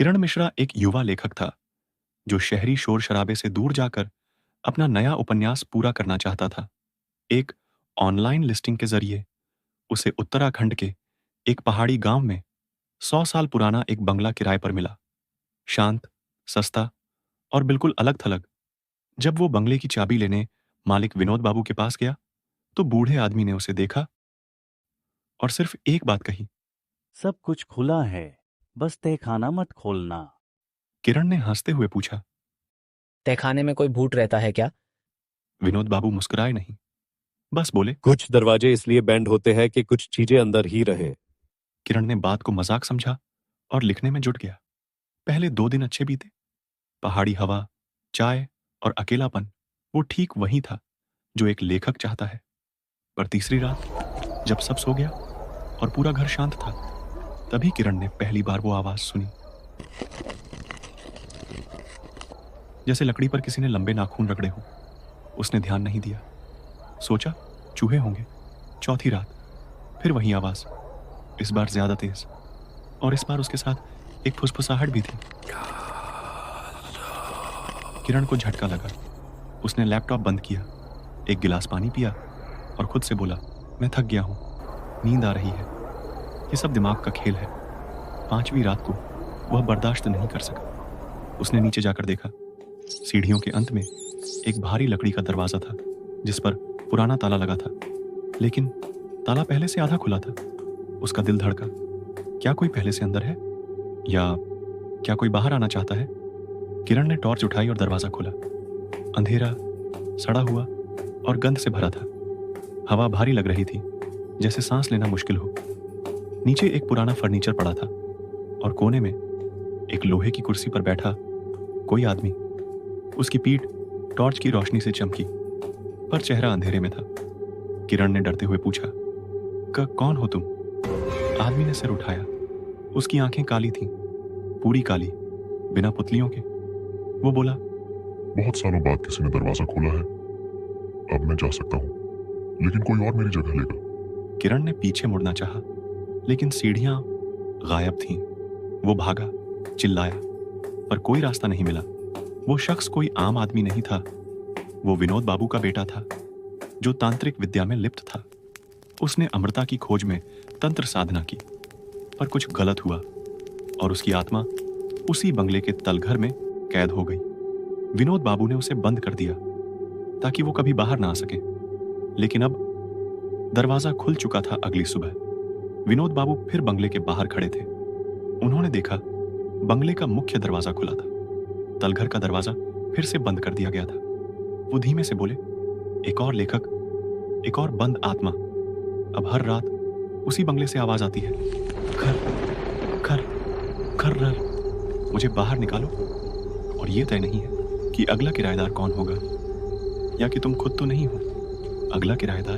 किरण मिश्रा एक युवा लेखक था जो शहरी शोर शराबे से दूर जाकर अपना नया उपन्यास पूरा करना चाहता था। एक ऑनलाइन लिस्टिंग के जरिए उसे उत्तराखंड के एक पहाड़ी गांव में 100 साल पुराना एक बंगला किराए पर मिला। शांत, सस्ता और बिल्कुल अलग थलग। जब वो बंगले की चाबी लेने मालिक विनोद बाबू के पास गया तो बूढ़े आदमी ने उसे देखा और सिर्फ एक बात कही। सब कुछ खुला है, बस तहखाना मत खोलना। किरण ने हंसते हुए पूछा। तहखाने में कोई भूत रहता है क्या? विनोद बाबू मुस्कुराए नहीं, बस बोले। कुछ दरवाजे इसलिए बैंड होते हैं कि कुछ चीजें अंदर ही रहे। किरण ने बात को मजाक समझा और लिखने में जुट गया। पहले 2 दिन अच्छे बीते। पहाड़ी हवा, चाय और अकेलापन, वो ठीक वही था जो एक लेखक चाहता है। पर तीसरी रात जब सब सो गया और पूरा घर शांत था, तभी किरण ने पहली बार वो आवाज सुनी। जैसे लकड़ी पर किसी ने लंबे नाखून रगड़े हों। उसने ध्यान नहीं दिया, सोचा चूहे होंगे। चौथी रात फिर वही आवाज, इस बार ज्यादा तेज, और इस बार उसके साथ एक फुसफुसाहट भी थी। किरण को झटका लगा। उसने लैपटॉप बंद किया, एक गिलास पानी पिया और खुद से बोला, मैं थक गया हूं, नींद आ रही है। ये सब दिमाग का खेल है। 5वीं रात को वह बर्दाश्त नहीं कर सका। उसने नीचे जाकर देखा। सीढ़ियों के अंत में एक भारी लकड़ी का दरवाजा था जिस पर पुराना ताला लगा था, लेकिन ताला पहले से आधा खुला था। उसका दिल धड़का। क्या कोई पहले से अंदर है, या क्या कोई बाहर आना चाहता है? किरण ने टॉर्च उठाई और दरवाजा खोला। अंधेरा, सड़ा हुआ और गंध से भरा था। हवा भारी लग रही थी, जैसे सांस लेना मुश्किल हो। नीचे एक पुराना फर्नीचर पड़ा था और कोने में एक लोहे की कुर्सी पर बैठा कोई आदमी। उसकी पीठ टॉर्च की रोशनी से चमकी, पर चेहरा अंधेरे में था। किरण ने डरते हुए पूछा, कौन हो तुम? आदमी ने सिर उठाया। उसकी आंखें काली थीं, पूरी काली, बिना पुतलियों के। वो बोला, बहुत सालों बाद किसी ने दरवाजा खोला है। अब मैं जा सकता हूँ, लेकिन कोई और मेरी जगह लेगा। किरण ने पीछे मुड़ना चाहा, लेकिन सीढ़ियां गायब थीं। वो भागा, चिल्लाया, पर कोई रास्ता नहीं मिला। वो शख्स कोई आम आदमी नहीं था। वो विनोद बाबू का बेटा था, जो तांत्रिक विद्या में लिप्त था। उसने अमृता की खोज में तंत्र साधना की, पर कुछ गलत हुआ और उसकी आत्मा उसी बंगले के तलघर में कैद हो गई। विनोद बाबू ने उसे बंद कर दिया ताकि वो कभी बाहर ना आ सके। लेकिन अब दरवाजा खुल चुका था। अगली सुबह विनोद बाबू फिर बंगले के बाहर खड़े थे। उन्होंने देखा बंगले का मुख्य दरवाजा खुला था। तलघर का दरवाजा फिर से बंद कर दिया गया था। वो धीमे से बोले, एक और लेखक, एक और बंद आत्मा। अब हर रात उसी बंगले से आवाज आती है, खर खर खर रर। मुझे बाहर निकालो। और ये तय नहीं है कि अगला किराएदार कौन होगा, या कि तुम खुद तो नहीं हो अगला किराएदार।